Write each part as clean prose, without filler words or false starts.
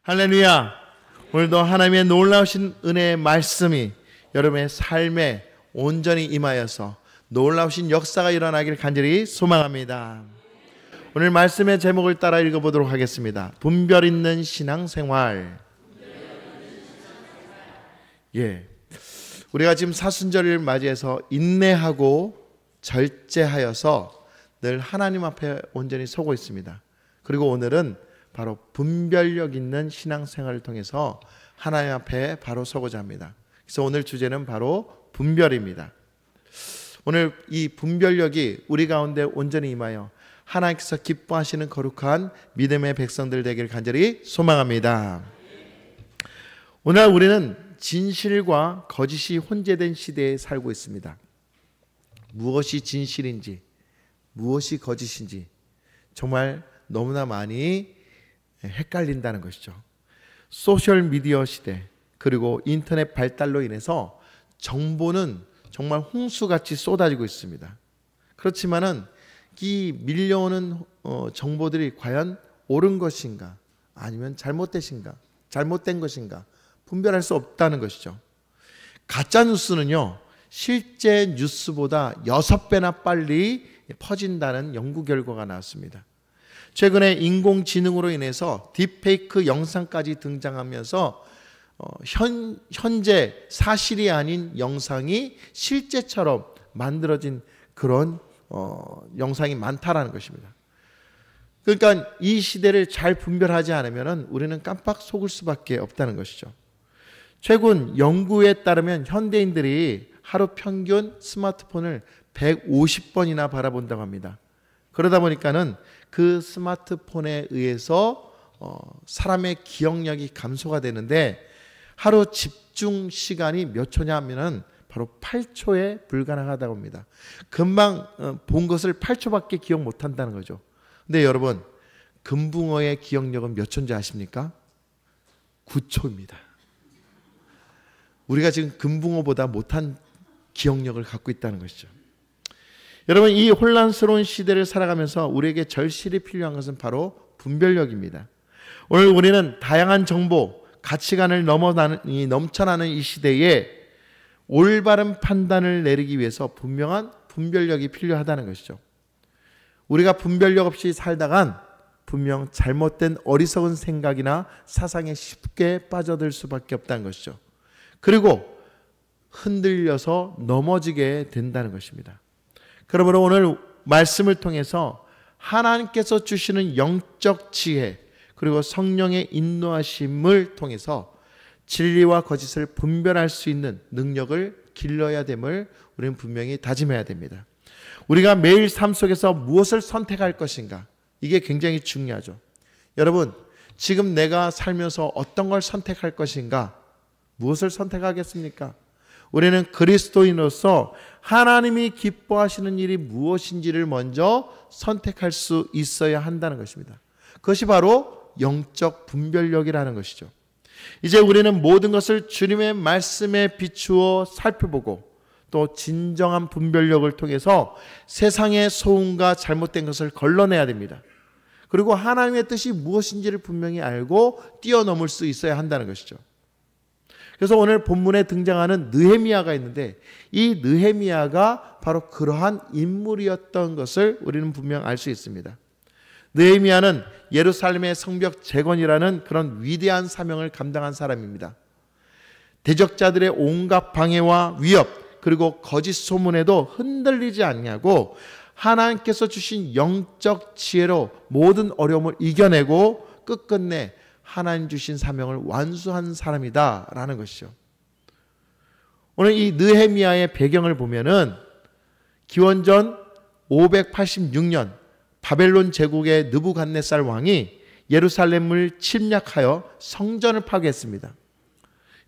할렐루야. 오늘도 하나님의 놀라우신 은혜의 말씀이 여러분의 삶에 온전히 임하여서 놀라우신 역사가 일어나길 간절히 소망합니다. 오늘 말씀의 제목을 따라 읽어보도록 하겠습니다. 분별 있는 신앙생활. 우리가 지금 사순절을 맞이해서 인내하고 절제하여서 늘 하나님 앞에 온전히 서고 있습니다. 그리고 오늘은 바로 분별력 있는 신앙생활을 통해서 하나님 앞에 바로 서고자 합니다. 그래서 오늘 주제는 바로 분별입니다. 오늘 이 분별력이 우리 가운데 온전히 임하여 하나님께서 기뻐하시는 거룩한 믿음의 백성들 되기를 간절히 소망합니다. 오늘 우리는 진실과 거짓이 혼재된 시대에 살고 있습니다. 무엇이 진실인지 무엇이 거짓인지 정말 너무나 많이 헷갈린다는 것이죠. 소셜미디어 시대 그리고 인터넷 발달로 인해서 정보는 정말 홍수같이 쏟아지고 있습니다. 그렇지만은 이 밀려오는 정보들이 과연 옳은 것인가 아니면 잘못된 것인가 분별할 수 없다는 것이죠. 가짜 뉴스는요 실제 뉴스보다 6배나 빨리 퍼진다는 연구 결과가 나왔습니다. 최근에 인공지능으로 인해서 딥페이크 영상까지 등장하면서 현재 사실이 아닌 영상이 실제처럼 만들어진 그런 영상이 많다라는 것입니다. 그러니까 이 시대를 잘 분별하지 않으면 우리는 깜빡 속을 수밖에 없다는 것이죠. 최근 연구에 따르면 현대인들이 하루 평균 스마트폰을 150번이나 바라본다고 합니다. 그러다 보니까는 그 스마트폰에 의해서 사람의 기억력이 감소가 되는데 하루 집중 시간이 몇 초냐 하면은 바로 8초에 불과하다고 합니다. 금방 본 것을 8초밖에 기억 못 한다는 거죠. 근데 여러분, 금붕어의 기억력은 몇 초인지 아십니까? 9초입니다. 우리가 지금 금붕어보다 못한 기억력을 갖고 있다는 것이죠. 여러분, 이 혼란스러운 시대를 살아가면서 우리에게 절실히 필요한 것은 바로 분별력입니다. 오늘 우리는 다양한 정보, 가치관을 넘쳐나는 이 시대에 올바른 판단을 내리기 위해서 분명한 분별력이 필요하다는 것이죠. 우리가 분별력 없이 살다간 분명 잘못된 어리석은 생각이나 사상에 쉽게 빠져들 수밖에 없다는 것이죠. 그리고 흔들려서 넘어지게 된다는 것입니다. 그러므로 오늘 말씀을 통해서 하나님께서 주시는 영적 지혜 그리고 성령의 인도하심을 통해서 진리와 거짓을 분별할 수 있는 능력을 길러야 됨을 우리는 분명히 다짐해야 됩니다. 우리가 매일 삶 속에서 무엇을 선택할 것인가 이게 굉장히 중요하죠. 여러분, 지금 내가 살면서 어떤 걸 선택할 것인가 무엇을 선택하겠습니까? 우리는 그리스도인으로서 하나님이 기뻐하시는 일이 무엇인지를 먼저 선택할 수 있어야 한다는 것입니다. 그것이 바로 영적 분별력이라는 것이죠. 이제 우리는 모든 것을 주님의 말씀에 비추어 살펴보고 또 진정한 분별력을 통해서 세상의 소음과 잘못된 것을 걸러내야 됩니다. 그리고 하나님의 뜻이 무엇인지를 분명히 알고 뛰어넘을 수 있어야 한다는 것이죠. 그래서 오늘 본문에 등장하는 느헤미야가 있는데 이 느헤미야가 바로 그러한 인물이었던 것을 우리는 분명 알 수 있습니다. 느헤미야는 예루살렘의 성벽 재건이라는 그런 위대한 사명을 감당한 사람입니다. 대적자들의 온갖 방해와 위협 그리고 거짓 소문에도 흔들리지 않냐고 하나님께서 주신 영적 지혜로 모든 어려움을 이겨내고 끝끝내 하나님 주신 사명을 완수한 사람이다라는 것이죠. 오늘 이 느헤미야의 배경을 보면은 기원전 586년 바벨론 제국의 느부갓네살 왕이 예루살렘을 침략하여 성전을 파괴했습니다.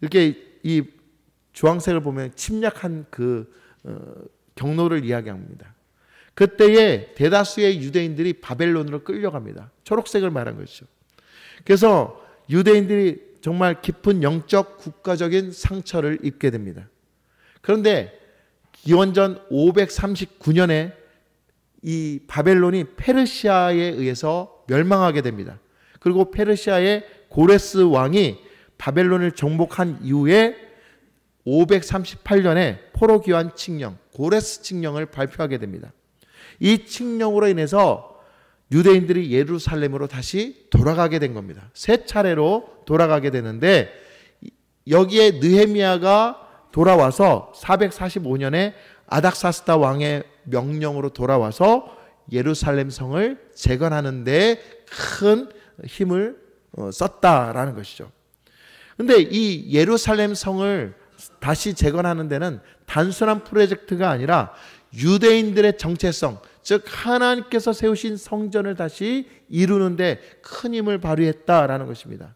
이렇게 이 주황색을 보면 침략한 그 경로를 이야기합니다. 그때에 대다수의 유대인들이 바벨론으로 끌려갑니다. 초록색을 말한 것이죠. 그래서 유대인들이 정말 깊은 영적 국가적인 상처를 입게 됩니다. 그런데 기원전 539년에 이 바벨론이 페르시아에 의해서 멸망하게 됩니다. 그리고 페르시아의 고레스 왕이 바벨론을 정복한 이후에 538년에 포로 귀환 칙령, 고레스 칙령을 발표하게 됩니다. 이 칙령으로 인해서 유대인들이 예루살렘으로 다시 돌아가게 된 겁니다. 세 차례로 돌아가게 되는데 여기에 느헤미야가 돌아와서 445년에 아닥사스다 왕의 명령으로 돌아와서 예루살렘 성을 재건하는 데 큰 힘을 썼다라는 것이죠. 근데 이 예루살렘 성을 다시 재건하는 데는 단순한 프로젝트가 아니라 유대인들의 정체성, 즉 하나님께서 세우신 성전을 다시 이루는데 큰 힘을 발휘했다라는 것입니다.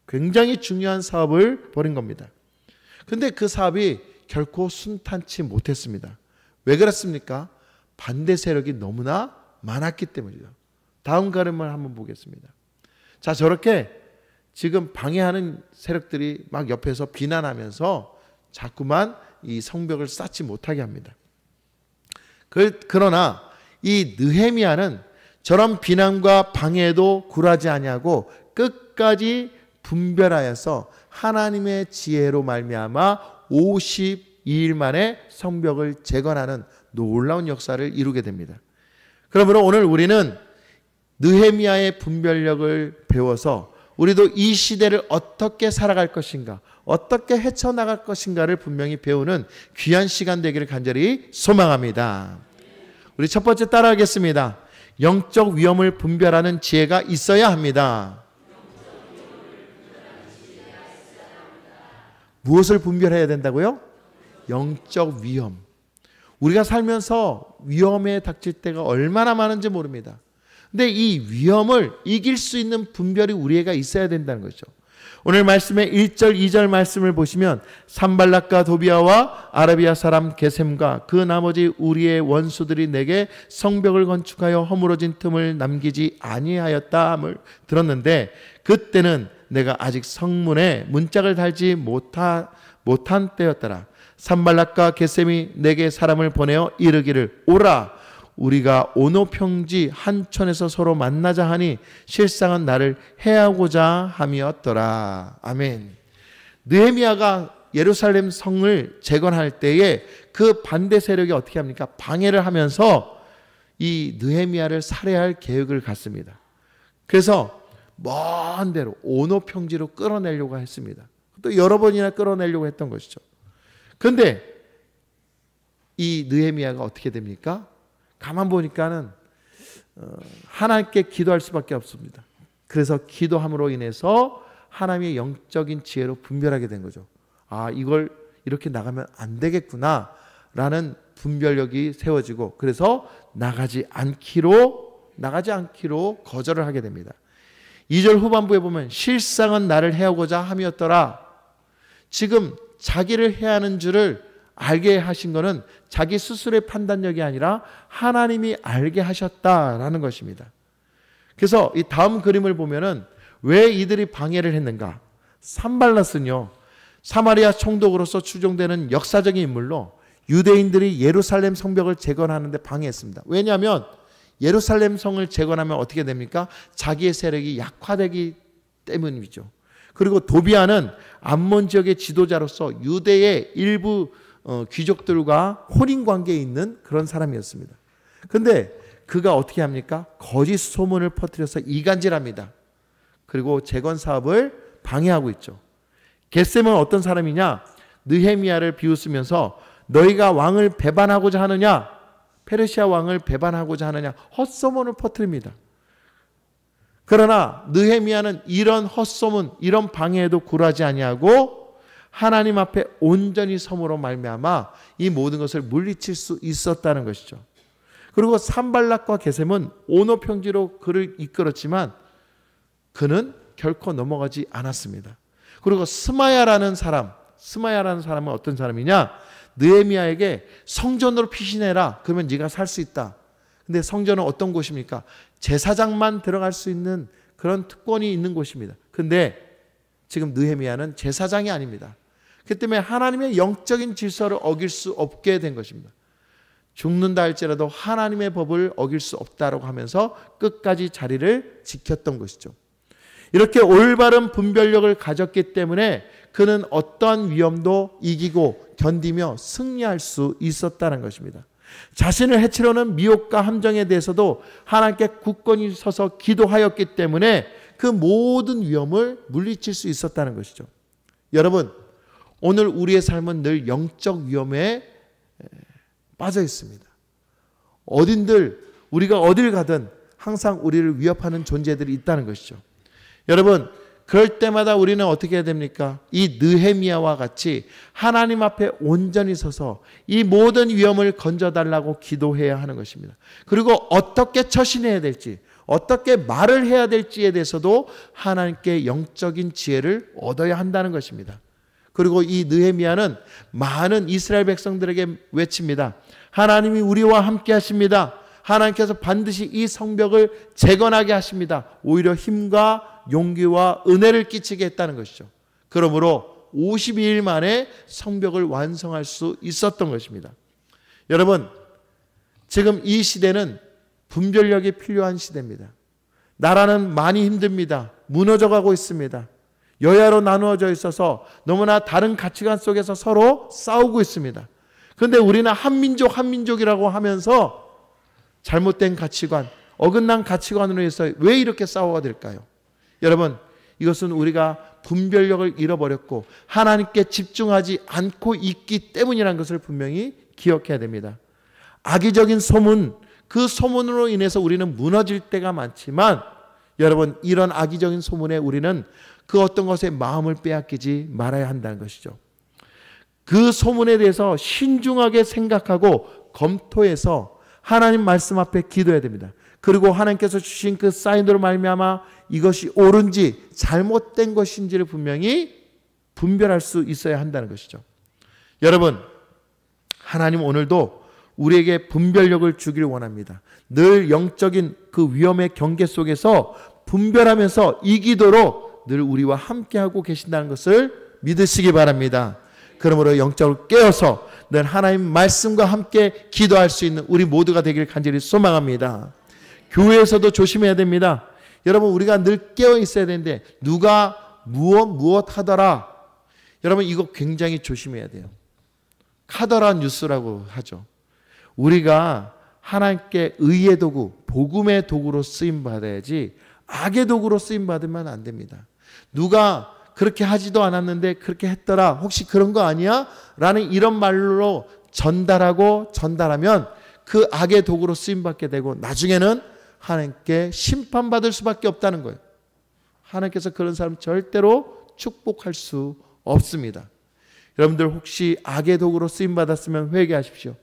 굉장히 중요한 사업을 벌인 겁니다. 근데 그 사업이 결코 순탄치 못했습니다. 왜 그렇습니까? 반대 세력이 너무나 많았기 때문이죠. 다음 가름을 한번 보겠습니다. 자, 저렇게 지금 방해하는 세력들이 막 옆에서 비난하면서 자꾸만 이 성벽을 쌓지 못하게 합니다. 그러나 이 느헤미야는 저런 비난과 방해도 굴하지 아니하고 끝까지 분별하여서 하나님의 지혜로 말미암아 52일 만에 성벽을 재건하는 놀라운 역사를 이루게 됩니다. 그러므로 오늘 우리는 느헤미야의 분별력을 배워서 우리도 이 시대를 어떻게 살아갈 것인가, 어떻게 헤쳐나갈 것인가를 분명히 배우는 귀한 시간 되기를 간절히 소망합니다. 우리 첫 번째 따라하겠습니다. 영적 위험을 분별하는 지혜가 있어야 합니다. 무엇을 분별해야 된다고요? 영적 위험. 우리가 살면서 위험에 닥칠 때가 얼마나 많은지 모릅니다. 근데 이 위험을 이길 수 있는 분별이 우리에게 있어야 된다는 거죠. 오늘 말씀의 1절, 2절 말씀을 보시면 산발락과 도비아와 아라비아 사람 게셈과 그 나머지 우리의 원수들이 내게 성벽을 건축하여 허물어진 틈을 남기지 아니하였다함을 들었는데 그때는 내가 아직 성문에 문짝을 달지 못한 때였더라. 산발락과 게셈이 내게 사람을 보내어 이르기를 오라 우리가 오노평지 한촌에서 서로 만나자 하니 실상은 나를 해하고자 함이었더라. 아멘. 느헤미야가 예루살렘 성을 재건할 때에 그 반대 세력이 어떻게 합니까? 방해를 하면서 이 느헤미야를 살해할 계획을 갖습니다. 그래서 먼 데로 오노평지로 끌어내려고 했습니다. 또 여러 번이나 끌어내려고 했던 것이죠. 그런데 이 느헤미야가 어떻게 됩니까? 가만 보니까는 하나님께 기도할 수밖에 없습니다. 그래서 기도함으로 인해서 하나님의 영적인 지혜로 분별하게 된 거죠. 아, 이걸 이렇게 나가면 안 되겠구나 라는 분별력이 세워지고 그래서 나가지 않기로 거절을 하게 됩니다. 2절 후반부에 보면 실상은 나를 해하고자 함이었더라. 지금 자기를 해하는 줄을 알게 하신 것은 자기 스스로의 판단력이 아니라 하나님이 알게 하셨다라는 것입니다. 그래서 이 다음 그림을 보면은 왜 이들이 방해를 했는가? 산발랏은요, 사마리아 총독으로서 추종되는 역사적인 인물로 유대인들이 예루살렘 성벽을 재건하는데 방해했습니다. 왜냐하면 예루살렘 성을 재건하면 어떻게 됩니까? 자기의 세력이 약화되기 때문이죠. 그리고 도비아는 암몬 지역의 지도자로서 유대의 일부 귀족들과 혼인 관계에 있는 그런 사람이었습니다. 그런데 그가 어떻게 합니까? 거짓 소문을 퍼뜨려서 이간질합니다. 그리고 재건 사업을 방해하고 있죠. 게셈은 어떤 사람이냐? 느헤미야를 비웃으면서 너희가 왕을 배반하고자 하느냐? 페르시아 왕을 배반하고자 하느냐? 헛소문을 퍼뜨립니다. 그러나 느헤미야는 이런 헛소문, 이런 방해에도 굴하지 아니하고 하나님 앞에 온전히 섬으로 말미암아 이 모든 것을 물리칠 수 있었다는 것이죠. 그리고 산발락과 게셈은 오노평지로 그를 이끌었지만 그는 결코 넘어가지 않았습니다. 그리고 스마야라는 사람은 어떤 사람이냐? 느헤미야에게 성전으로 피신해라. 그러면 네가 살 수 있다. 근데 성전은 어떤 곳입니까? 제사장만 들어갈 수 있는 그런 특권이 있는 곳입니다. 근데 지금 느헤미야는 제사장이 아닙니다. 그렇기 때문에 하나님의 영적인 질서를 어길 수 없게 된 것입니다. 죽는다 할지라도 하나님의 법을 어길 수 없다라고 하면서 끝까지 자리를 지켰던 것이죠. 이렇게 올바른 분별력을 가졌기 때문에 그는 어떠한 위험도 이기고 견디며 승리할 수 있었다는 것입니다. 자신을 해치려는 미혹과 함정에 대해서도 하나님께 굳건히 서서 기도하였기 때문에 그 모든 위험을 물리칠 수 있었다는 것이죠. 여러분, 오늘 우리의 삶은 늘 영적 위험에 빠져 있습니다. 우리가 어딜 가든 항상 우리를 위협하는 존재들이 있다는 것이죠. 여러분, 그럴 때마다 우리는 어떻게 해야 됩니까? 이 느헤미야와 같이 하나님 앞에 온전히 서서 이 모든 위험을 건져달라고 기도해야 하는 것입니다. 그리고 어떻게 처신해야 될지, 어떻게 말을 해야 될지에 대해서도 하나님께 영적인 지혜를 얻어야 한다는 것입니다. 그리고 이 느헤미야는 많은 이스라엘 백성들에게 외칩니다. 하나님이 우리와 함께 하십니다. 하나님께서 반드시 이 성벽을 재건하게 하십니다. 오히려 힘과 용기와 은혜를 끼치게 했다는 것이죠. 그러므로 52일 만에 성벽을 완성할 수 있었던 것입니다. 여러분, 지금 이 시대는 분별력이 필요한 시대입니다. 나라는 많이 힘듭니다. 무너져가고 있습니다. 여야로 나누어져 있어서 너무나 다른 가치관 속에서 서로 싸우고 있습니다. 그런데 우리는 한민족이라고 하면서 잘못된 가치관, 어긋난 가치관으로 해서 왜 이렇게 싸워야 될까요? 여러분, 이것은 우리가 분별력을 잃어버렸고 하나님께 집중하지 않고 있기 때문이라는 것을 분명히 기억해야 됩니다. 악의적인 소문, 그 소문으로 인해서 우리는 무너질 때가 많지만 여러분, 이런 악의적인 소문에 우리는 그 어떤 것에 마음을 빼앗기지 말아야 한다는 것이죠. 그 소문에 대해서 신중하게 생각하고 검토해서 하나님 말씀 앞에 기도해야 됩니다. 그리고 하나님께서 주신 그 사인으로 말미암아 이것이 옳은지 잘못된 것인지를 분명히 분별할 수 있어야 한다는 것이죠. 여러분, 하나님 오늘도 우리에게 분별력을 주기를 원합니다. 늘 영적인 그 위험의 경계 속에서 분별하면서 이기도록 늘 우리와 함께하고 계신다는 것을 믿으시기 바랍니다. 그러므로 영적으로 깨어서 늘 하나님 말씀과 함께 기도할 수 있는 우리 모두가 되기를 간절히 소망합니다. 교회에서도 조심해야 됩니다. 여러분, 우리가 늘 깨어 있어야 되는데 누가 무엇 하더라. 여러분, 이거 굉장히 조심해야 돼요. 카더라 뉴스라고 하죠. 우리가 하나님께 의의 도구, 복음의 도구로 쓰임 받아야지 악의 도구로 쓰임 받으면 안 됩니다. 누가 그렇게 하지도 않았는데 그렇게 했더라. 혹시 그런 거 아니야? 라는 이런 말로 전달하면 그 악의 도구로 쓰임 받게 되고 나중에는 하나님께 심판받을 수밖에 없다는 거예요. 하나님께서 그런 사람 절대로 축복할 수 없습니다. 여러분들 혹시 악의 도구로 쓰임 받았으면 회개하십시오.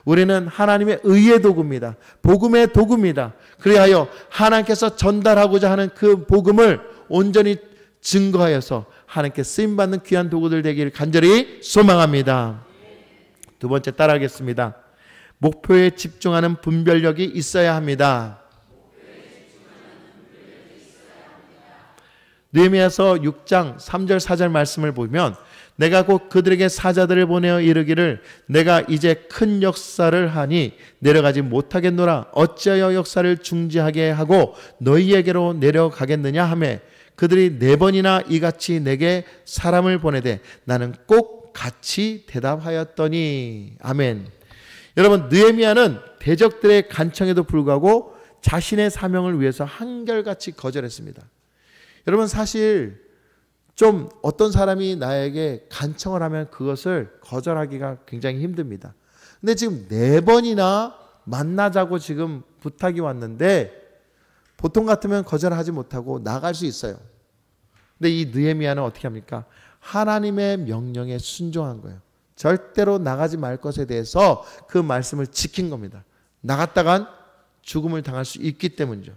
우리는 하나님의 의의 도구입니다. 복음의 도구입니다. 그리하여 하나님께서 전달하고자 하는 그 복음을 온전히 증거하여서 하나님께 쓰임받는 귀한 도구들 되기를 간절히 소망합니다. 두 번째 따라하겠습니다. 목표에 집중하는 분별력이 있어야 합니다. 느헤미야서 6장 3절 4절 말씀을 보면 내가 곧 그들에게 사자들을 보내어 이르기를 내가 이제 큰 역사를 하니 내려가지 못하겠노라. 어찌하여 역사를 중지하게 하고 너희에게로 내려가겠느냐 하매 그들이 4번이나 이같이 내게 사람을 보내되 나는 꼭 같이 대답하였더니. 아멘. 여러분, 느헤미야는 대적들의 간청에도 불구하고 자신의 사명을 위해서 한결같이 거절했습니다. 여러분, 사실 좀 어떤 사람이 나에게 간청을 하면 그것을 거절하기가 굉장히 힘듭니다. 근데 지금 4번이나 만나자고 지금 부탁이 왔는데 보통 같으면 거절하지 못하고 나갈 수 있어요. 근데 이 느헤미야는 어떻게 합니까? 하나님의 명령에 순종한 거예요. 절대로 나가지 말 것에 대해서 그 말씀을 지킨 겁니다. 나갔다간 죽음을 당할 수 있기 때문이죠.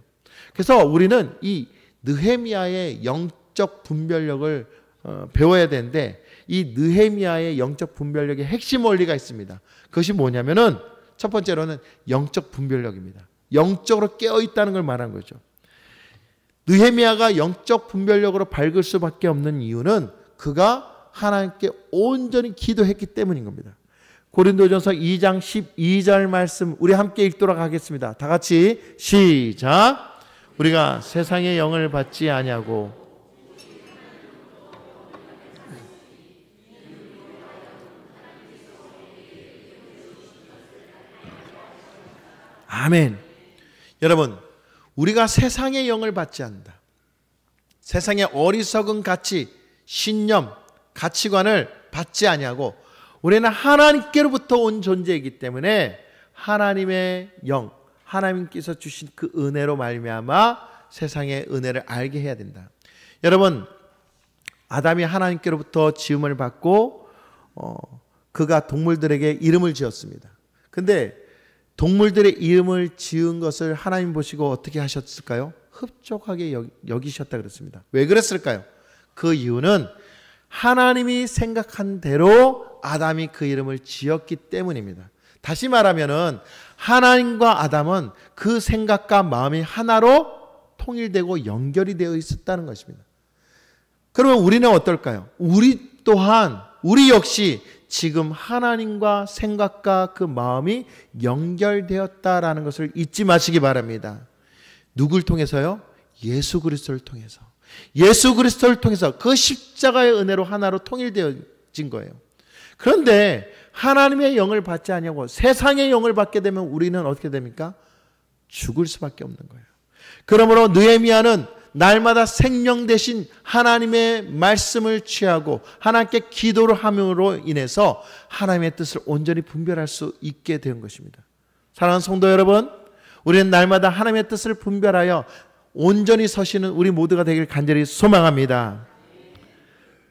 그래서 우리는 이 느헤미야의 영적 분별력을 배워야 되는데 이 느헤미야의 영적 분별력의 핵심 원리가 있습니다. 그것이 뭐냐면은 첫 번째로는 영적 분별력입니다. 영적으로 깨어있다는 걸 말한 거죠. 느헤미야가 영적 분별력으로 밝을 수밖에 없는 이유는 그가 하나님께 온전히 기도했기 때문인 겁니다. 고린도전서 2장 12절 말씀 우리 함께 읽도록 하겠습니다. 다 같이 시작. 우리가 세상의 영을 받지 아니하고 아멘. 여러분, 우리가 세상의 영을 받지 않는다. 세상의 어리석은 가치, 신념, 가치관을 받지 아니하고 우리는 하나님께로부터 온 존재이기 때문에 하나님의 영, 하나님께서 주신 그 은혜로 말미암아 세상의 은혜를 알게 해야 된다. 여러분, 아담이 하나님께로부터 지음을 받고 그가 동물들에게 이름을 지었습니다. 근데 동물들의 이름을 지은 것을 하나님 보시고 어떻게 하셨을까요? 흡족하게 여기셨다 그랬습니다. 왜 그랬을까요? 그 이유는 하나님이 생각한 대로 아담이 그 이름을 지었기 때문입니다. 다시 말하면은 하나님과 아담은 그 생각과 마음이 하나로 통일되고 연결이 되어 있었다는 것입니다. 그러면 우리는 어떨까요? 우리 역시 지금 하나님과 생각과 그 마음이 연결되었다라는 것을 잊지 마시기 바랍니다. 누굴 통해서요? 예수 그리스도를 통해서. 예수 그리스도를 통해서 그 십자가의 은혜로 하나로 통일되어진 거예요. 그런데 하나님의 영을 받지 아니하고 세상의 영을 받게 되면 우리는 어떻게 됩니까? 죽을 수밖에 없는 거예요. 그러므로 느헤미야는 날마다 생명 대신 하나님의 말씀을 취하고 하나님께 기도를 함으로 인해서 하나님의 뜻을 온전히 분별할 수 있게 된 것입니다. 사랑하는 성도 여러분, 우리는 날마다 하나님의 뜻을 분별하여 온전히 서시는 우리 모두가 되길 간절히 소망합니다.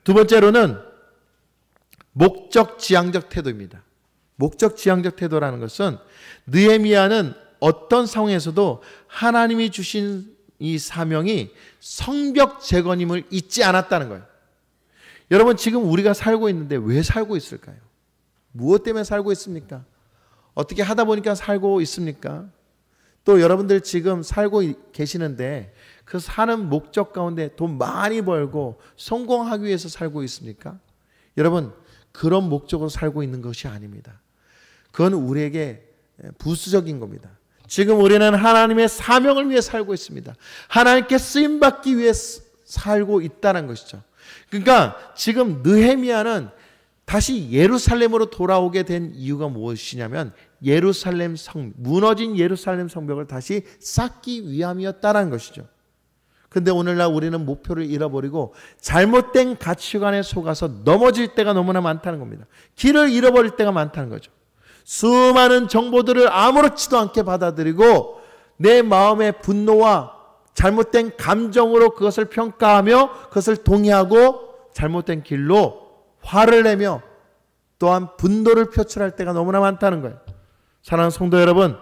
두 번째로는 목적지향적 태도입니다. 목적지향적 태도라는 것은 느헤미야는 어떤 상황에서도 하나님이 주신 이 사명이 성벽 재건임을 잊지 않았다는 거예요. 여러분, 지금 우리가 살고 있는데 왜 살고 있을까요? 무엇 때문에 살고 있습니까? 어떻게 하다 보니까 살고 있습니까? 또 여러분들 지금 살고 계시는데 그 사는 목적 가운데 돈 많이 벌고 성공하기 위해서 살고 있습니까? 여러분, 그런 목적으로 살고 있는 것이 아닙니다. 그건 우리에게 부수적인 겁니다. 지금 우리는 하나님의 사명을 위해 살고 있습니다. 하나님께 쓰임받기 위해 살고 있다는 것이죠. 그러니까 지금 느헤미야는 다시 예루살렘으로 돌아오게 된 이유가 무엇이냐면 무너진 예루살렘 성벽을 다시 쌓기 위함이었다는 것이죠. 근데 오늘날 우리는 목표를 잃어버리고 잘못된 가치관에 속아서 넘어질 때가 너무나 많다는 겁니다. 길을 잃어버릴 때가 많다는 거죠. 수많은 정보들을 아무렇지도 않게 받아들이고 내 마음의 분노와 잘못된 감정으로 그것을 평가하며 그것을 동의하고 잘못된 길로 화를 내며 또한 분노를 표출할 때가 너무나 많다는 거예요. 사랑하는 성도 여러분,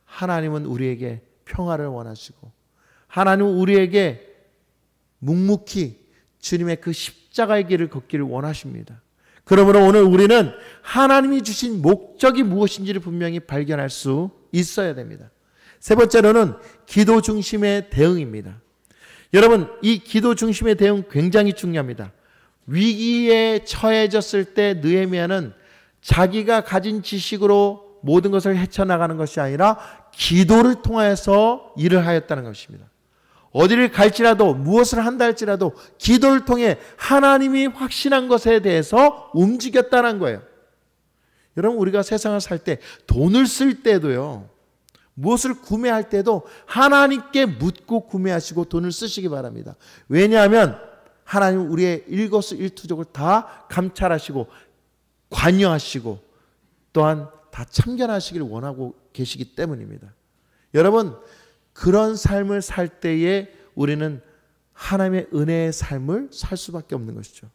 하나님은 우리에게 평화를 원하시고 하나님은 우리에게 묵묵히 주님의 그 십자가의 길을 걷기를 원하십니다. 그러므로 오늘 우리는 하나님이 주신 목적이 무엇인지를 분명히 발견할 수 있어야 됩니다. 세 번째로는 기도 중심의 대응입니다. 여러분, 이 기도 중심의 대응 굉장히 중요합니다. 위기에 처해졌을 때 느헤미야는 자기가 가진 지식으로 모든 것을 헤쳐나가는 것이 아니라 기도를 통해서 일을 하였다는 것입니다. 어디를 갈지라도 무엇을 한다 할지라도 기도를 통해 하나님이 확신한 것에 대해서 움직였다는 거예요. 여러분, 우리가 세상을 살 때 돈을 쓸 때도요, 무엇을 구매할 때도 하나님께 묻고 구매하시고 돈을 쓰시기 바랍니다. 왜냐하면 하나님은 우리의 일거수일투족을 다 감찰하시고 관여하시고 또한 다 참견하시기를 원하고 계시기 때문입니다. 여러분, 그런 삶을 살 때에 우리는 하나님의 은혜의 삶을 살 수밖에 없는 것이죠.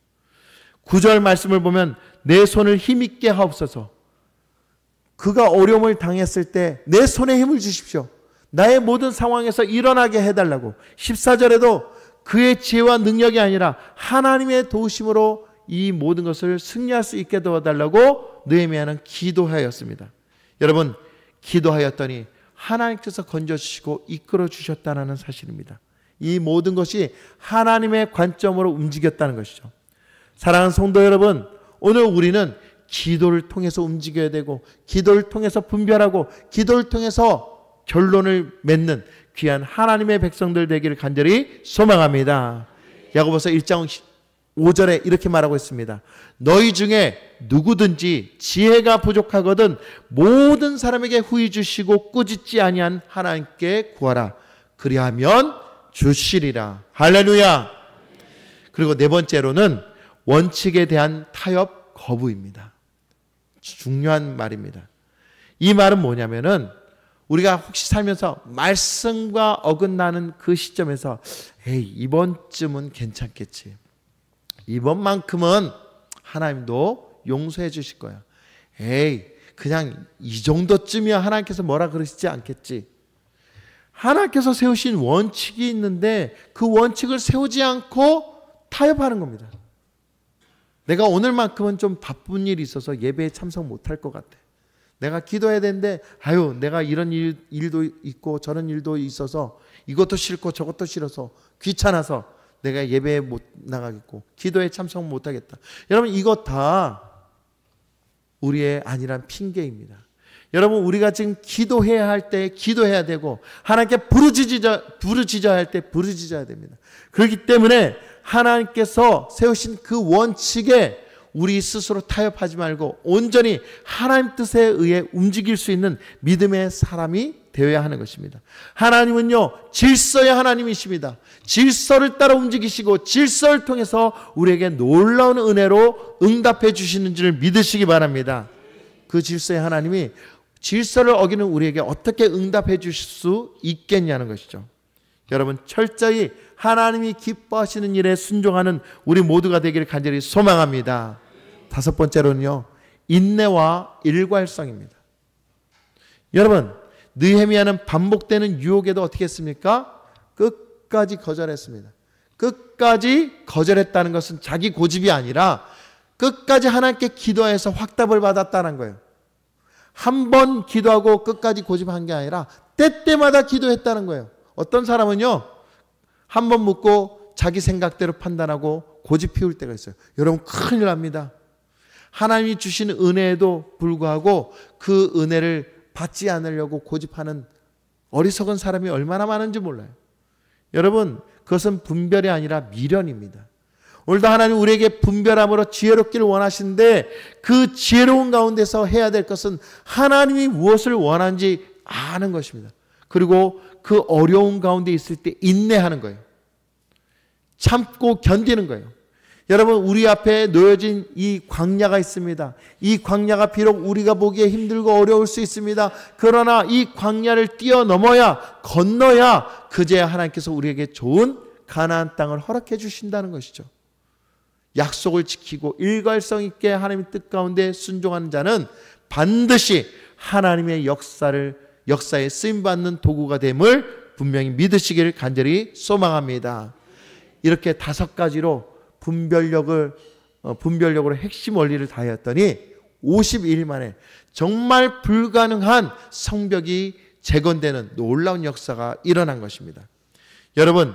9절 말씀을 보면 내 손을 힘있게 하옵소서. 그가 어려움을 당했을 때 내 손에 힘을 주십시오. 나의 모든 상황에서 일어나게 해달라고. 14절에도 그의 지혜와 능력이 아니라 하나님의 도우심으로 이 모든 것을 승리할 수 있게 도와달라고 느헤미야는 기도하였습니다. 여러분, 기도하였더니 하나님께서 건져주시고 이끌어 주셨다는 사실입니다. 이 모든 것이 하나님의 관점으로 움직였다는 것이죠. 사랑하는 성도 여러분, 오늘 우리는 기도를 통해서 움직여야 되고 기도를 통해서 분별하고 기도를 통해서 결론을 맺는 귀한 하나님의 백성들 되기를 간절히 소망합니다. 야고보서 1장 5절에 이렇게 말하고 있습니다. 너희 중에 누구든지 지혜가 부족하거든 모든 사람에게 후히 주시고 꾸짖지 아니한 하나님께 구하라. 그리하면 주시리라. 할렐루야. 그리고 네 번째로는 원칙에 대한 타협 거부입니다. 중요한 말입니다. 이 말은 뭐냐면은 우리가 혹시 살면서 말씀과 어긋나는 그 시점에서 에이, 이번쯤은 괜찮겠지. 이번만큼은 하나님도 용서해 주실 거야. 에이, 그냥 이 정도쯤이야 하나님께서 뭐라 그러시지 않겠지. 하나님께서 세우신 원칙이 있는데 그 원칙을 세우지 않고 타협하는 겁니다. 내가 오늘만큼은 좀 바쁜 일이 있어서 예배에 참석 못할 것 같아. 내가 기도해야 되는데 아유 내가 이런 일도 있고 저런 일도 있어서 이것도 싫고 저것도 싫어서 귀찮아서 내가 예배에 못 나가겠고 기도에 참석 못하겠다. 여러분 이것 다 우리의 아니란 핑계입니다. 여러분 우리가 지금 기도해야 할 때 기도해야 되고 하나님께 부르짖어야 할 때 부르짖어야 됩니다. 그렇기 때문에 하나님께서 세우신 그 원칙에 우리 스스로 타협하지 말고 온전히 하나님 뜻에 의해 움직일 수 있는 믿음의 사람이 되어야 하는 것입니다. 하나님은요 질서의 하나님이십니다. 질서를 따라 움직이시고 질서를 통해서 우리에게 놀라운 은혜로 응답해 주시는 줄 믿으시기 바랍니다. 그 질서의 하나님이 질서를 어기는 우리에게 어떻게 응답해 주실 수 있겠냐는 것이죠. 여러분 철저히 하나님이 기뻐하시는 일에 순종하는 우리 모두가 되기를 간절히 소망합니다. 다섯 번째로는요 인내와 일괄성입니다. 여러분 느헤미야는 반복되는 유혹에도 어떻게 했습니까? 끝까지 거절했습니다. 끝까지 거절했다는 것은 자기 고집이 아니라 끝까지 하나님께 기도해서 확답을 받았다는 거예요. 한 번 기도하고 끝까지 고집한 게 아니라 때때마다 기도했다는 거예요. 어떤 사람은요 한 번 묻고 자기 생각대로 판단하고 고집 피울 때가 있어요. 여러분 큰일 납니다. 하나님이 주시는 은혜에도 불구하고 그 은혜를 받지 않으려고 고집하는 어리석은 사람이 얼마나 많은지 몰라요. 여러분 그것은 분별이 아니라 미련입니다. 오늘도 하나님 우리에게 분별함으로 지혜롭기를 원하시는데 그 지혜로운 가운데서 해야 될 것은 하나님이 무엇을 원하는지 아는 것입니다. 그리고 그 어려운 가운데 있을 때 인내하는 거예요. 참고 견디는 거예요. 여러분 우리 앞에 놓여진 이 광야가 있습니다. 이 광야가 비록 우리가 보기에 힘들고 어려울 수 있습니다. 그러나 이 광야를 뛰어넘어야 건너야 그제야 하나님께서 우리에게 좋은 가나안 땅을 허락해 주신다는 것이죠. 약속을 지키고 일괄성 있게 하나님의 뜻 가운데 순종하는 자는 반드시 하나님의 역사에 쓰임받는 도구가 됨을 분명히 믿으시기를 간절히 소망합니다. 이렇게 다섯 가지로 분별력으로 핵심 원리를 다하였더니 52일 만에 정말 불가능한 성벽이 재건되는 놀라운 역사가 일어난 것입니다. 여러분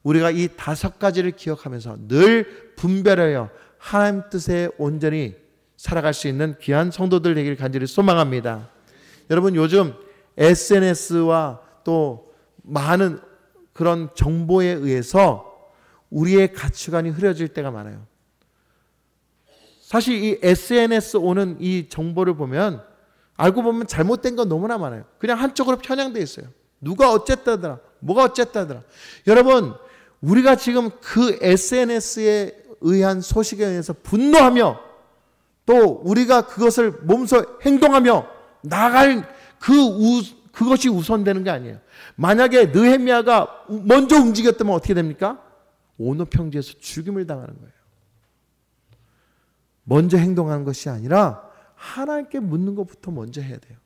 우리가 이 다섯 가지를 기억하면서 늘 분별하여 하나님 뜻에 온전히 살아갈 수 있는 귀한 성도들 되기를 간절히 소망합니다. 여러분 요즘 SNS와 또 많은 그런 정보에 의해서 우리의 가치관이 흐려질 때가 많아요. 사실 이 SNS 오는 이 정보를 보면 알고 보면 잘못된 건 너무나 많아요. 그냥 한쪽으로 편향되어 있어요. 누가 어쨌다더라, 뭐가 어쨌다더라. 여러분 우리가 지금 그 SNS에 의한 소식에 의해서 분노하며 또 우리가 그것을 몸소 행동하며 나갈 그것이 우선되는 게 아니에요. 만약에 느헤미야가 먼저 움직였다면 어떻게 됩니까? 오노 평지에서 죽임을 당하는 거예요. 먼저 행동하는 것이 아니라 하나님께 묻는 것부터 먼저 해야 돼요.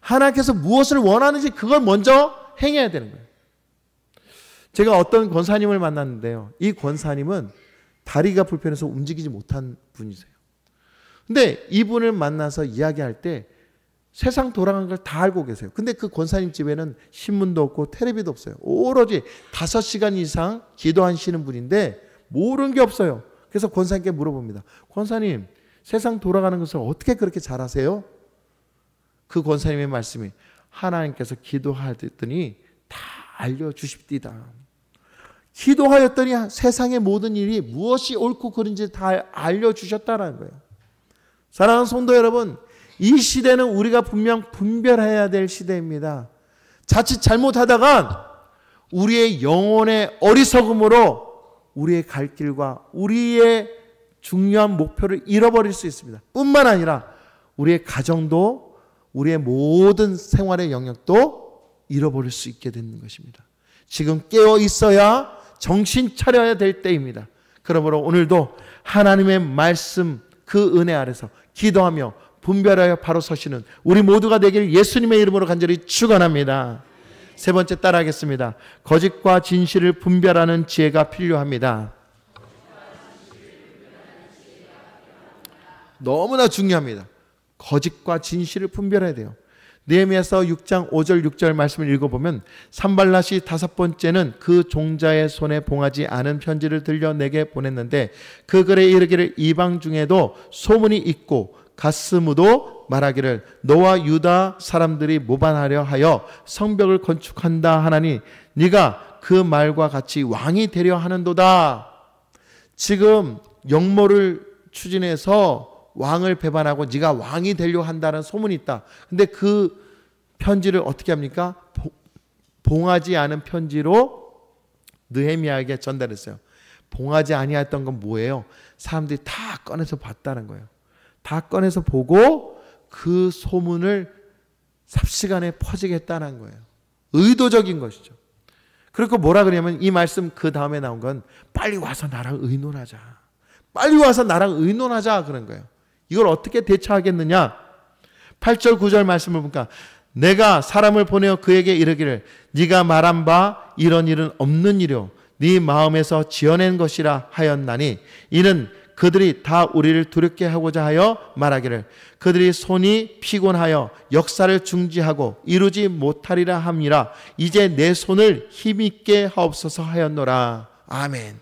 하나님께서 무엇을 원하는지 그걸 먼저 행해야 되는 거예요. 제가 어떤 권사님을 만났는데요. 이 권사님은 다리가 불편해서 움직이지 못한 분이세요. 근데 이분을 만나서 이야기할 때 세상 돌아가는 걸 다 알고 계세요. 근데 그 권사님 집에는 신문도 없고 텔레비도 없어요. 오로지 5시간 이상 기도하시는 분인데 모르는 게 없어요. 그래서 권사님께 물어봅니다. 권사님, 세상 돌아가는 것을 어떻게 그렇게 잘하세요? 그 권사님의 말씀이 하나님께서 기도하더니 다 알려주십디다. 기도하였더니 세상의 모든 일이 무엇이 옳고 그른지 다 알려주셨다는 거예요. 사랑하는 성도 여러분, 이 시대는 우리가 분명 분별해야 될 시대입니다. 자칫 잘못하다가 우리의 영혼의 어리석음으로 우리의 갈 길과 우리의 중요한 목표를 잃어버릴 수 있습니다. 뿐만 아니라 우리의 가정도, 우리의 모든 생활의 영역도 잃어버릴 수 있게 되는 것입니다. 지금 깨어 있어야 정신 차려야 될 때입니다. 그러므로 오늘도 하나님의 말씀 그 은혜 아래서 기도하며 분별하여 바로 서시는 우리 모두가 되길 예수님의 이름으로 간절히 축원합니다. 세 번째 따라하겠습니다. 거짓과 진실을 분별하는 지혜가 필요합니다. 너무나 중요합니다. 거짓과 진실을 분별해야 돼요. 느헤미야서 6장 5절 6절 말씀을 읽어보면 산발랏이 다섯 번째는 그 종자의 손에 봉하지 않은 편지를 들려 내게 보냈는데 그 글에 이르기를 이방 중에도 소문이 있고 가스무도 말하기를 너와 유다 사람들이 모반하려 하여 성벽을 건축한다 하나니 네가 그 말과 같이 왕이 되려 하는도다. 지금 역모를 추진해서 왕을 배반하고 네가 왕이 되려 한다는 소문이 있다. 근데 그 편지를 어떻게 합니까? 봉하지 않은 편지로 느헤미야에게 전달했어요. 봉하지 아니했던 건 뭐예요? 사람들이 다 꺼내서 봤다는 거예요. 다 꺼내서 보고 그 소문을 삽시간에 퍼지게 했다는 거예요. 의도적인 것이죠. 그리고 뭐라 그러냐면 이 말씀 그 다음에 나온 건 빨리 와서 나랑 의논하자. 빨리 와서 나랑 의논하자 그런 거예요. 이걸 어떻게 대처하겠느냐? 8절 9절 말씀을 보니까 내가 사람을 보내어 그에게 이르기를 네가 말한 바 이런 일은 없는 일이요 네 마음에서 지어낸 것이라 하였나니 이는 그들이 다 우리를 두렵게 하고자 하여 말하기를 그들이 손이 피곤하여 역사를 중지하고 이루지 못하리라 함이라 이제 내 손을 힘있게 하옵소서 하였노라. 아멘.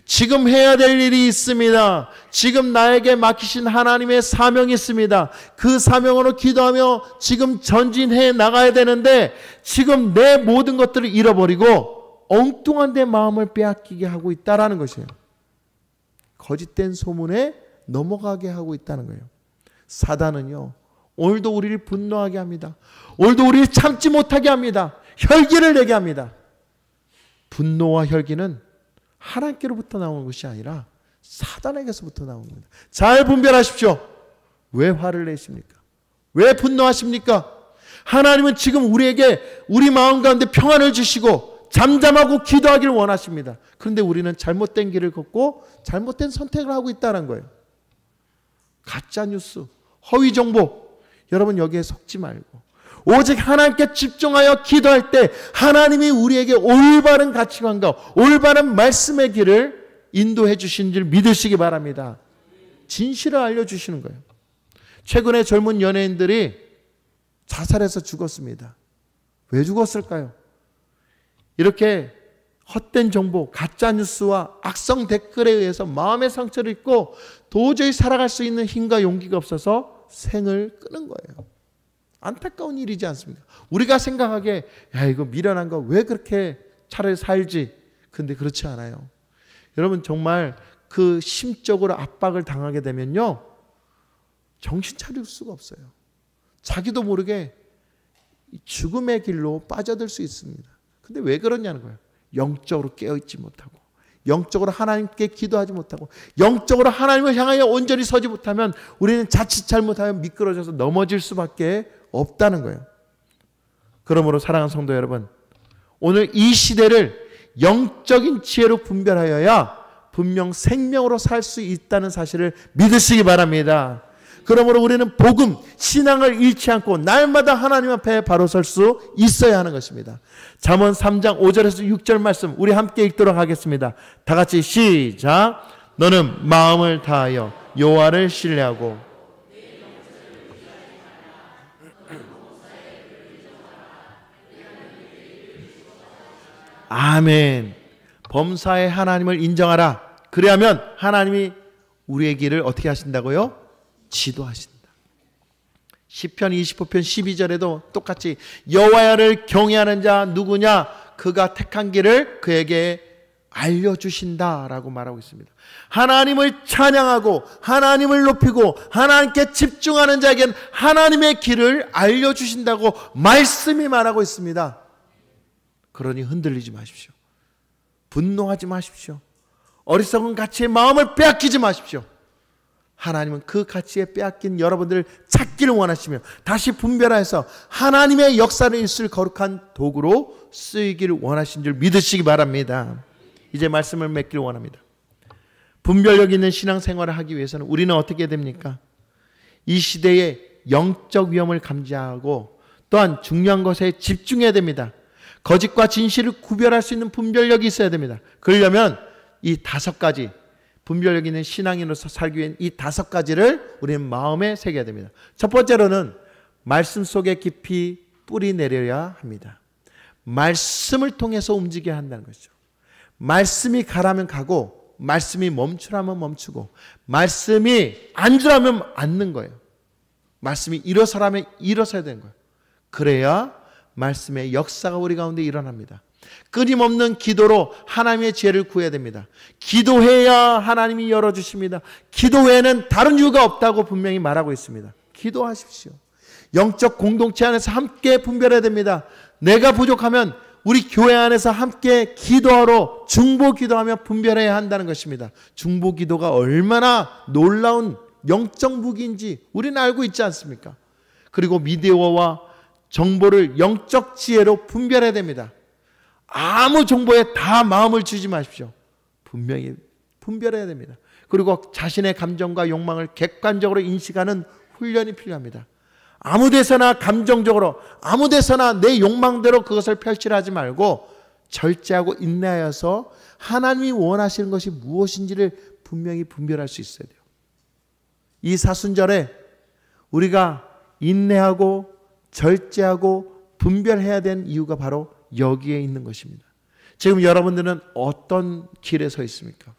지금 해야 될 일이 있습니다. 지금 나에게 맡기신 하나님의 사명이 있습니다. 그 사명으로 기도하며 지금 전진해 나가야 되는데 지금 내 모든 것들을 잃어버리고 엉뚱한 내 마음을 빼앗기게 하고 있다는 것이에요. 거짓된 소문에 넘어가게 하고 있다는 거예요. 사단은요, 오늘도 우리를 분노하게 합니다. 오늘도 우리를 참지 못하게 합니다. 혈기를 내게 합니다. 분노와 혈기는 하나님께로부터 나오는 것이 아니라 사단에게서부터 나오는 겁니다. 잘 분별하십시오. 왜 화를 내십니까? 왜 분노하십니까? 하나님은 지금 우리에게 우리 마음 가운데 평안을 주시고 잠잠하고 기도하기를 원하십니다. 그런데 우리는 잘못된 길을 걷고 잘못된 선택을 하고 있다는 거예요. 가짜뉴스, 허위정보, 여러분 여기에 속지 말고 오직 하나님께 집중하여 기도할 때 하나님이 우리에게 올바른 가치관과 올바른 말씀의 길을 인도해 주신 줄 믿으시기 바랍니다. 진실을 알려주시는 거예요. 최근에 젊은 연예인들이 자살해서 죽었습니다. 왜 죽었을까요? 이렇게 헛된 정보, 가짜뉴스와 악성 댓글에 의해서 마음의 상처를 입고 도저히 살아갈 수 있는 힘과 용기가 없어서 생을 끊은 거예요. 안타까운 일이지 않습니까? 우리가 생각하기에 야 이거 미련한 거 왜 그렇게 차라리 살지. 근데 그렇지 않아요. 여러분 정말 그 심적으로 압박을 당하게 되면요 정신 차릴 수가 없어요. 자기도 모르게 죽음의 길로 빠져들 수 있습니다. 근데 왜 그러냐는 거예요. 영적으로 깨어있지 못하고 영적으로 하나님께 기도하지 못하고 영적으로 하나님을 향하여 온전히 서지 못하면 우리는 자칫 잘못하면 미끄러져서 넘어질 수밖에 없다는 거예요. 그러므로 사랑하는 성도 여러분, 오늘 이 시대를 영적인 지혜로 분별하여야 분명 생명으로 살 수 있다는 사실을 믿으시기 바랍니다. 그러므로 우리는 복음, 신앙을 잃지 않고 날마다 하나님 앞에 바로 설 수 있어야 하는 것입니다. 잠언 3장 5절에서 6절 말씀 우리 함께 읽도록 하겠습니다. 다 같이 시작. 너는 마음을 다하여 여호와를 신뢰하고 아멘. 범사의 하나님을 인정하라. 그래야면 하나님이 우리의 길을 어떻게 하신다고요? 지도하신다. 시편 25편 12절에도 똑같이 여호와를 경외하는 자 누구냐? 그가 택한 길을 그에게 알려주신다라고 말하고 있습니다. 하나님을 찬양하고 하나님을 높이고 하나님께 집중하는 자에게는 하나님의 길을 알려주신다고 말씀이 말하고 있습니다. 그러니 흔들리지 마십시오. 분노하지 마십시오. 어리석은 가치의 마음을 빼앗기지 마십시오. 하나님은 그 가치에 빼앗긴 여러분들을 찾기를 원하시며 다시 분별해서 하나님의 역사를 있을 거룩한 도구로 쓰이기를 원하신 줄 믿으시기 바랍니다. 이제 말씀을 맺기를 원합니다. 분별력 있는 신앙생활을 하기 위해서는 우리는 어떻게 됩니까? 이 시대의 영적 위험을 감지하고 또한 중요한 것에 집중해야 됩니다. 거짓과 진실을 구별할 수 있는 분별력이 있어야 됩니다. 그러려면 이 5가지, 분별력 있는 신앙인으로서 살기 위한 이 5가지를 우리는 마음에 새겨야 됩니다. 첫 번째로는 말씀 속에 깊이 뿌리 내려야 합니다. 말씀을 통해서 움직여야 한다는 것이죠. 말씀이 가라면 가고 말씀이 멈추라면 멈추고 말씀이 앉으라면 앉는 거예요. 말씀이 일어서라면 일어서야 되는 거예요. 그래야 말씀의 역사가 우리 가운데 일어납니다. 끊임없는 기도로 하나님의 지혜를 구해야 됩니다. 기도해야 하나님이 열어주십니다. 기도 외에는 다른 이유가 없다고 분명히 말하고 있습니다. 기도하십시오. 영적 공동체 안에서 함께 분별해야 됩니다. 내가 부족하면 우리 교회 안에서 함께 기도하러 중보 기도하며 분별해야 한다는 것입니다. 중보 기도가 얼마나 놀라운 영적 무기인지 우리는 알고 있지 않습니까? 그리고 미디어와 정보를 영적 지혜로 분별해야 됩니다. 아무 정보에 다 마음을 주지 마십시오. 분명히 분별해야 됩니다. 그리고 자신의 감정과 욕망을 객관적으로 인식하는 훈련이 필요합니다. 아무 데서나 감정적으로 아무 데서나 내 욕망대로 그것을 펼치려 하지 말고 절제하고 인내하여서 하나님이 원하시는 것이 무엇인지를 분명히 분별할 수 있어야 돼요. 이 사순절에 우리가 인내하고 절제하고 분별해야 되는 이유가 바로 여기에 있는 것입니다. 지금 여러분들은 어떤 길에 서 있습니까?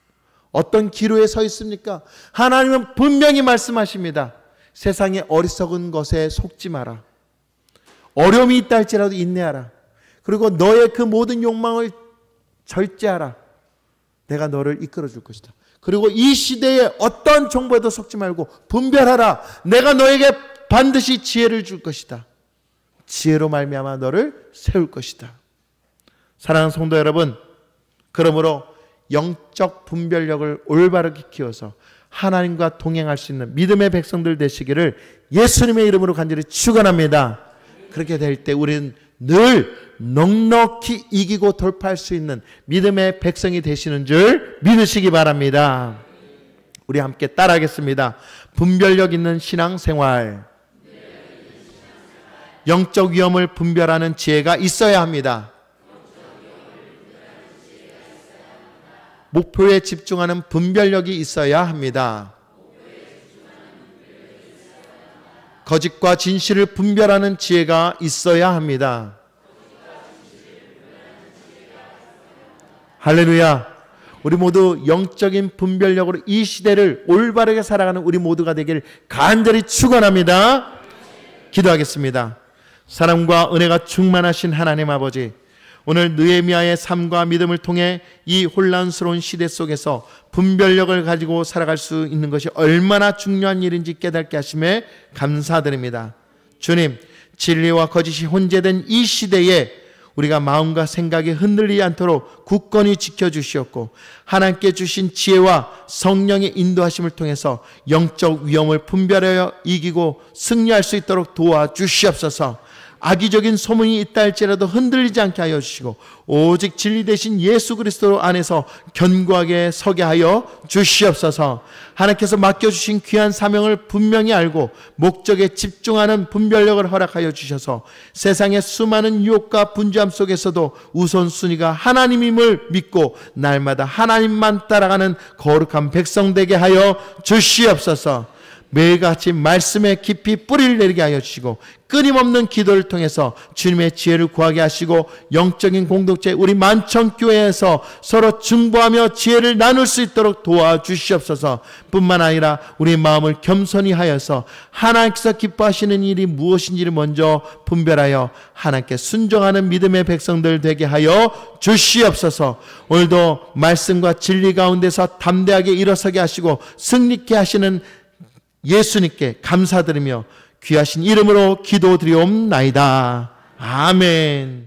어떤 기로에 서 있습니까? 하나님은 분명히 말씀하십니다. 세상의 어리석은 것에 속지 마라. 어려움이 있다 할지라도 인내하라. 그리고 너의 그 모든 욕망을 절제하라. 내가 너를 이끌어 줄 것이다. 그리고 이 시대에 어떤 정보에도 속지 말고 분별하라. 내가 너에게 반드시 지혜를 줄 것이다. 지혜로 말미암아 너를 세울 것이다. 사랑하는 성도 여러분, 그러므로 영적 분별력을 올바르게 키워서 하나님과 동행할 수 있는 믿음의 백성들 되시기를 예수님의 이름으로 간절히 축원합니다. 그렇게 될 때 우리는 늘 넉넉히 이기고 돌파할 수 있는 믿음의 백성이 되시는 줄 믿으시기 바랍니다. 우리 함께 따라하겠습니다. 분별력 있는 신앙생활. 영적 위험을 분별하는 지혜가 있어야 합니다. 목표에 집중하는 분별력이 있어야 합니다. 거짓과 진실을 분별하는 지혜가 있어야 합니다. 할렐루야. 우리 모두 영적인 분별력으로 이 시대를 올바르게 살아가는 우리 모두가 되길 간절히 축원합니다. 기도하겠습니다. 사랑과 은혜가 충만하신 하나님 아버지, 오늘 느헤미야의 삶과 믿음을 통해 이 혼란스러운 시대 속에서 분별력을 가지고 살아갈 수 있는 것이 얼마나 중요한 일인지 깨닫게 하심에 감사드립니다. 주님, 진리와 거짓이 혼재된 이 시대에 우리가 마음과 생각이 흔들리지 않도록 굳건히 지켜주시었고 하나님께 주신 지혜와 성령의 인도하심을 통해서 영적 위험을 분별하여 이기고 승리할 수 있도록 도와주시옵소서. 악의적인 소문이 있다 할지라도 흔들리지 않게 하여 주시고 오직 진리 되신 예수 그리스도 안에서 견고하게 서게 하여 주시옵소서. 하나님께서 맡겨주신 귀한 사명을 분명히 알고 목적에 집중하는 분별력을 허락하여 주셔서 세상의 수많은 유혹과 분주함 속에서도 우선순위가 하나님임을 믿고 날마다 하나님만 따라가는 거룩한 백성 되게 하여 주시옵소서. 매일같이 말씀에 깊이 뿌리를 내리게 하여 주시고 끊임없는 기도를 통해서 주님의 지혜를 구하게 하시고 영적인 공동체 우리 만청교회에서 서로 중보하며 지혜를 나눌 수 있도록 도와주시옵소서. 뿐만 아니라 우리 마음을 겸손히 하여서 하나님께서 기뻐하시는 일이 무엇인지를 먼저 분별하여 하나님께 순종하는 믿음의 백성들 되게 하여 주시옵소서. 오늘도 말씀과 진리 가운데서 담대하게 일어서게 하시고 승리케 하시는 예수님께 감사드리며 귀하신 이름으로 기도드리옵나이다. 아멘.